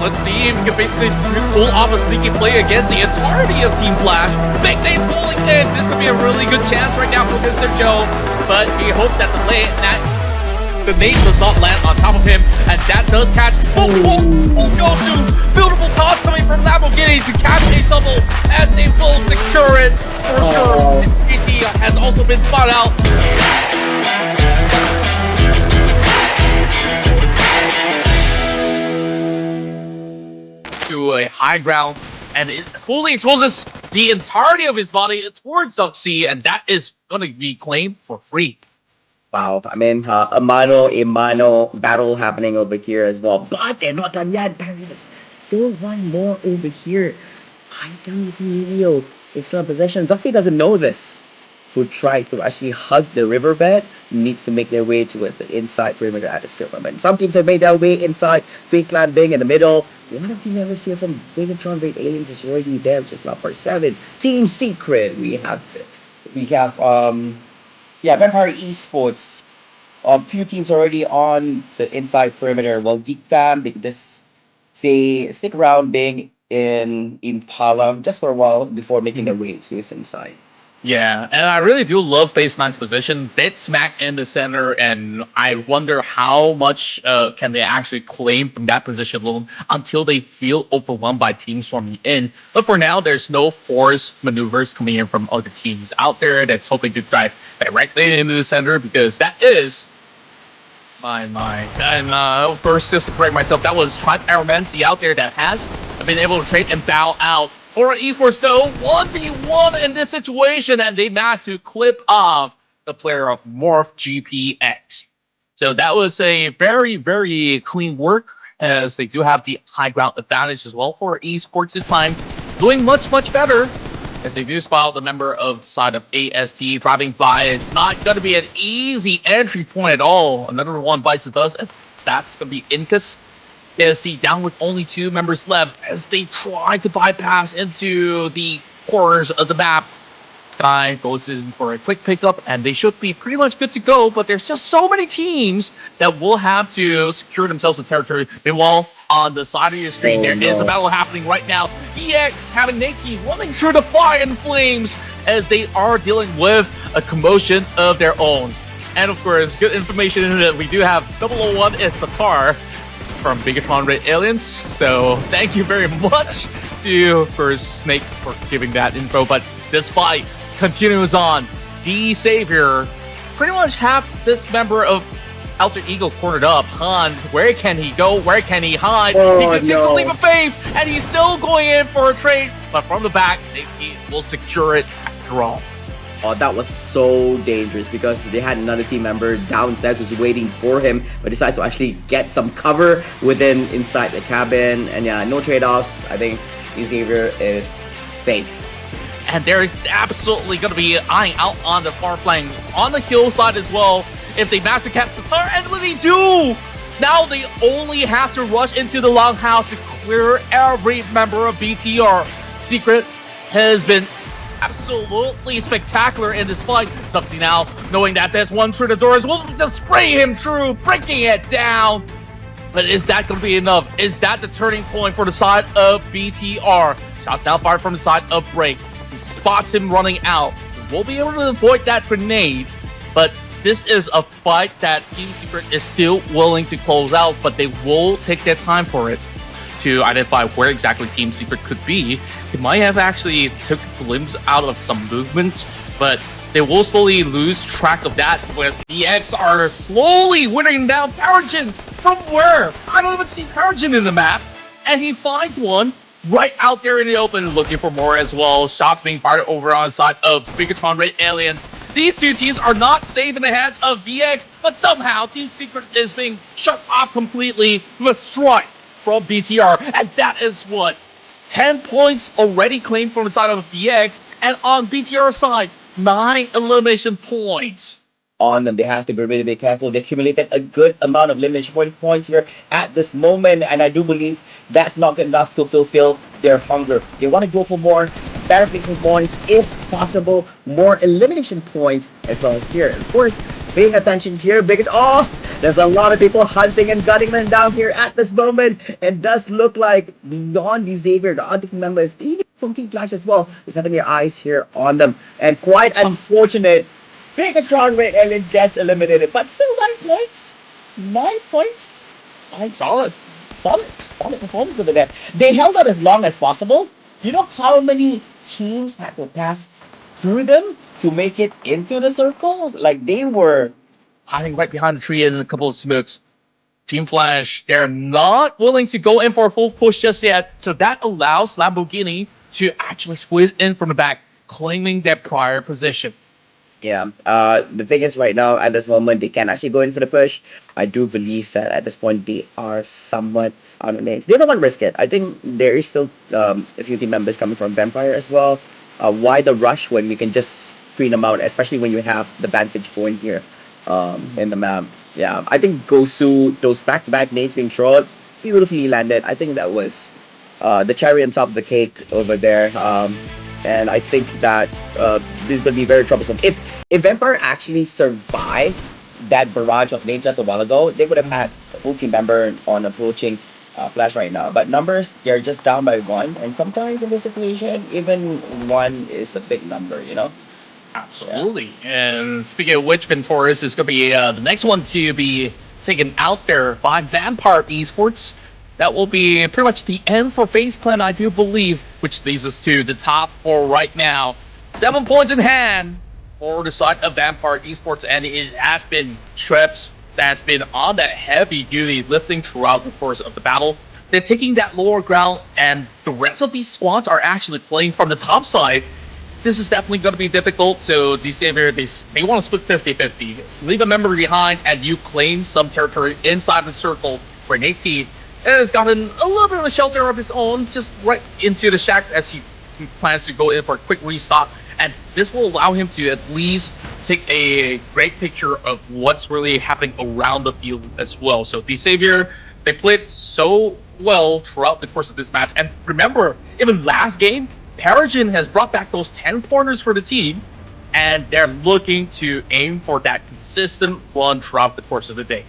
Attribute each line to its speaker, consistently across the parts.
Speaker 1: Let's see if he can basically pull off a sneaky play against the entirety of Team Flash. Big things rolling in. This could be a really good chance right now for Mr. Joe. But we hope that the nade does not land on top of him, and that does catch. Goes to beautiful toss coming from Lamborghini to catch a double as they will secure it for sure. GT has also been spot out. To a high ground, and it fully exposes the entirety of his body towards Duxie, and that is going to be claimed for free.
Speaker 2: Wow, I mean, a mano battle happening over here as well. But they're not done yet. There is still one more over here. I don't know. It's still in possession. Duxie doesn't know this. Who tried to actually hug the riverbed needs to make their way towards the inside perimeter at this moment. Some teams have made their way inside, face landing in the middle. One of you never see from Bigatron Raid Aliens is already there, which is number 7. Team Secret. We have Vampire Esports. Few teams already on the inside perimeter. Well, Deep Fam, they stick around being in Impala just for a while before making their way to its inside.
Speaker 1: Yeah, and I really do love Phase 9's position. Dead smack in the center, and I wonder how much can they actually claim from that position alone until they feel overwhelmed by teams from in. But for now, there's no force maneuvers coming in from other teams out there that's hoping to drive directly into the center, because that is and first, just to correct myself, that was Tribe Aromancy out there that has been able to trade and bow out. For Esports, though, 1v1 in this situation, and they managed to clip off the player of Morph GPX. So that was a very, very clean work, as they do have the high ground advantage as well for Esports this time. Doing much, much better, as they do spot the member of the side of AST driving by. It's not going to be an easy entry point at all. Another one bites the dust, and that's going to be Incas. AST down with only 2 members left as they try to bypass into the corners of the map. Sky goes in for a quick pickup, and they should be pretty much good to go, but there's just so many teams that will have to secure themselves the territory. Meanwhile, on the side of your screen, is a battle happening right now. EX having Nate running through the fire and flames as they are dealing with a commotion of their own. And of course, good information in that we do have 001 is Satar from Bigatron Raid Aliens. So thank you very much to first Snake for giving that info. But this fight continues on. The Savior pretty much have this member of Alter Ego cornered up. Hans, where can he go? Where can he hide? He can take a leap of faith, and he's still going in for a trade. But from the back, Nate will secure it after all.
Speaker 2: Oh, that was so dangerous because they had another team member downstairs who's waiting for him, but decides to actually get some cover inside the cabin. And yeah, no trade-offs. I think Xavier is safe.
Speaker 1: And they're absolutely going to be eyeing out on the far flank, on the hillside as well, if they manage to catch the car. And when they do, now they only have to rush into the longhouse to clear every member of BTR. Secret has been absolutely spectacular in this fight. Subsy now, knowing that there's one through the doors, will just spray him through, breaking it down. But is that going to be enough? Is that the turning point for the side of BTR? Shots now fired from the side of Break. He spots him running out. We'll be able to avoid that grenade, but this is a fight that Team Secret is still willing to close out, but they will take their time for it to identify where exactly Team Secret could be. They might have actually took a glimpse out of some movements, but they will slowly lose track of that, whereas DX are slowly winning down Paragen. From where? I don't even see Paragen in the map, and he finds one right out there in the open, looking for more as well. Shots being fired over on the side of Bigatron Raid Aliens. These two teams are not safe in the hands of VX, but somehow Team Secret is being shut off completely with a strike from BTR, and that is what? 10 points already claimed from the side of DX, and on BTR side, 9 elimination points.
Speaker 2: On them, they have to be really careful. They accumulated a good amount of elimination points here at this moment, and I do believe that's not enough to fulfill their hunger. They want to go for more better placement points, if possible, more elimination points as well as here. Of course, paying attention here because there's a lot of people hunting and gunning them down here at this moment. It does look like Xavier, the other members, even from Team Flash as well, is having their eyes here on them. And quite unfortunate, Megatron Red Aliens gets eliminated, but still 9 points. 9 points.
Speaker 1: Solid.
Speaker 2: Solid performance over there. They held out as long as possible. You know how many teams had to pass through them to make it into the circles? Like they were
Speaker 1: hiding right behind the tree and a couple of smokes. Team Flash, they're not willing to go in for a full push just yet, so that allows Lamborghini to actually squeeze in from the back, claiming their prior position.
Speaker 2: Yeah, the thing is right now, at this moment, they can actually go in for the push. I do believe that at this point, they are somewhat on the names. They don't want to risk it. I think there is still a few team members coming from Vampire as well. Why the rush when we can just screen them out, especially when you have the vantage point here in the map. Yeah, I think Gosu, those back-to-back nades being thrown, beautifully landed. I think that was the cherry on top of the cake over there. And I think that this is going to be very troublesome. If Vampire actually survived that barrage of nades just a while ago, they would have had a full team member on approaching Flash right now. But numbers, they're just down by 1. And sometimes in this situation, even 1 is a big number, you know?
Speaker 1: Absolutely. Yeah. And speaking of which, Ventoris is going to be the next one to be taken out there by Vampire Esports. That will be pretty much the end for FaZe Clan, I do believe, which leaves us to the top 4 right now. 7 points in hand for the side of Vampire Esports, and it has been Treps that's been on that heavy-duty lifting throughout the course of the battle. They're taking that lower ground, and the rest of these squads are actually playing from the top side. This is definitely going to be difficult, so Xavier, they want to split 50-50. Leave a member behind, and you claim some territory inside the circle for an 18. Has gotten a little bit of a shelter of his own, just right into the shack as he plans to go in for a quick restock. And this will allow him to at least take a great picture of what's really happening around the field as well. So Xavier, they played so well throughout the course of this match. And remember, even last game, Peregrine has brought back those 10 corners for the team. And they're looking to aim for that consistent run throughout the course of the day.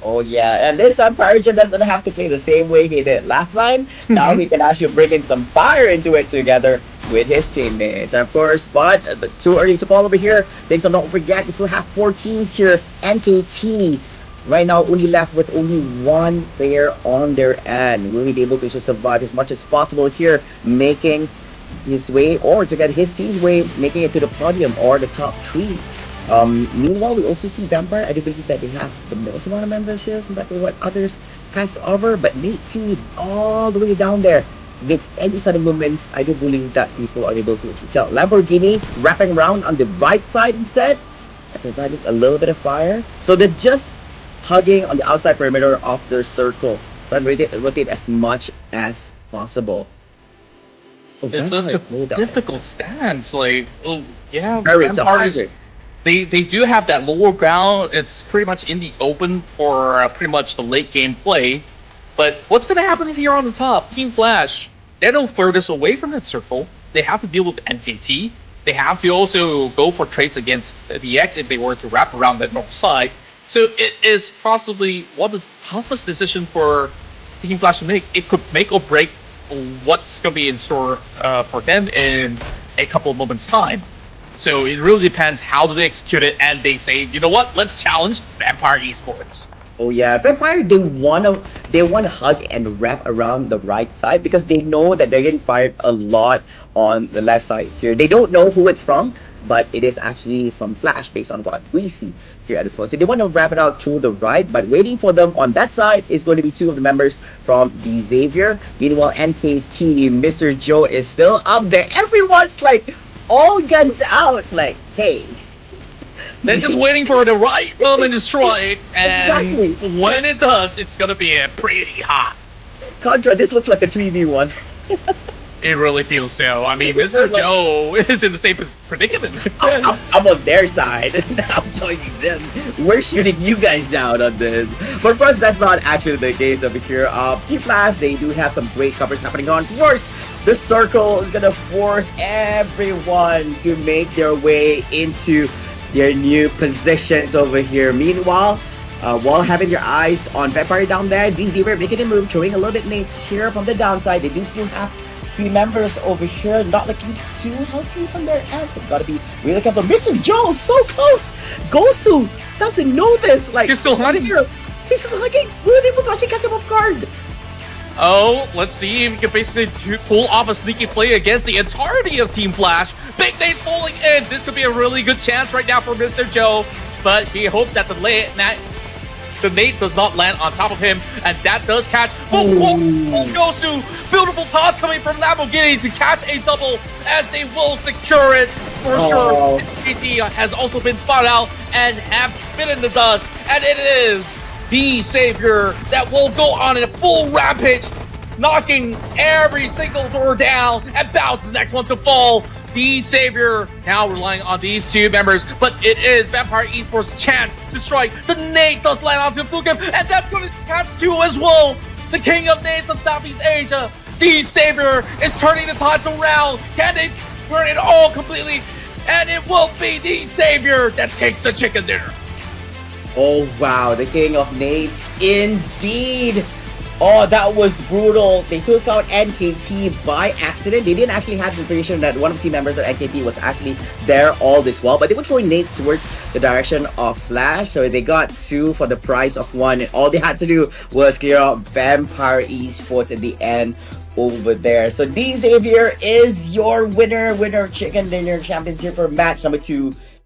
Speaker 2: Oh yeah, and this time Peregrine doesn't have to play the same way he did last time. Now he can actually bring in some fire into it together with his teammates. And of course, but too early to call over here. Things don't forget, we still have 4 teams here. NKT right now only left with only 1 player on their end. Will he be able to just survive as much as possible here, making his way, or to get his team's way, making it to the podium or the top 3? Meanwhile, we also see Vampire. I do believe that they have the most amount of members here compared to what others has to offer, but Nate all the way down there makes any sudden movements. I do believe that people are able to tell. Lamborghini wrapping around on the right side instead, providing a little bit of fire. So they're just hugging on the outside perimeter of their circle, trying to rotate as much as possible.
Speaker 1: It's such a difficult stance. Like, yeah,
Speaker 2: Vampires.
Speaker 1: They do have that lower ground. It's pretty much in the open for pretty much the late game play. But what's going to happen here on the top? Team Flash, they're no furthest away from that circle. They have to deal with NKT. They have to also go for trades against the X if they were to wrap around that north side. So it is possibly one of the toughest decisions for Team Flash to make. It could make or break what's going to be in store for them in a couple of moments' time. So it really depends how do they execute it, and they say, you know what, let's challenge Vampire Esports.
Speaker 2: Oh yeah, Vampire, they wanna hug and wrap around the right side because they know that they're getting fired a lot on the left side here. They don't know who it's from, but it is actually from Flash based on what we see here at this point. So they want to wrap it out to the right, but waiting for them on that side is going to be 2 of the members from the Xavier. Meanwhile, NKT, Mr. Joe is still up there. Everyone's like, all guns out. It's like, hey.
Speaker 1: They're just waiting for the right moment to strike, and
Speaker 2: exactly.
Speaker 1: When it does, it's gonna be pretty hot.
Speaker 2: Contra, this looks like a 3v1.
Speaker 1: It really feels so. I mean, Mr. Joe is in the same predicament.
Speaker 2: I'm on their side. I'm joining them. We're shooting you guys down on this. But for us, that's not actually the case over here. Team Flash, they do have some great covers happening on. First, the circle is gonna force everyone to make their way into their new positions over here. Meanwhile, while having your eyes on Vampire down there, Xavier making a move, throwing a little bit nades here from the downside. They do still have 3 members over here, not looking too healthy from their end, so gotta be really careful. Missing Joe, so close! Gosu doesn't know this, like,
Speaker 1: He's still hunting.
Speaker 2: here. He's looking, we were able to actually catch him off guard.
Speaker 1: Oh, let's see if he can basically pull off a sneaky play against the entirety of Team Flash. Big nades falling in. This could be a really good chance right now for Mr. Joe, but he hopes that the nade does not land on top of him, and that does catch. Gosu, beautiful toss coming from Lamborghini to catch a double, as they will secure it for sure. GT has also been spotted out and have been in the dust, and it is the Savior that will go on in a full rampage, knocking every single door down, and bounces the next one to fall. The Savior now relying on these 2 members, but it is Vampire Esports' chance to strike. The nade does land onto Flukem, and that's going to catch 2 as well. The king of nades of Southeast Asia, the Savior, is turning the tides around. Can they turn it all completely? And it will be the Savior that takes the chicken dinner.
Speaker 2: Oh wow, the king of nades indeed. Oh, that was brutal. They took out NKT by accident. They didn't actually have information that one of the team members of NKT was actually there all this while, but they were throwing nades towards the direction of Flash, so they got 2 for the price of 1, and all they had to do was clear out Vampire Esports at the end over there. So Xavier is your winner chicken dinner champions here for match number 2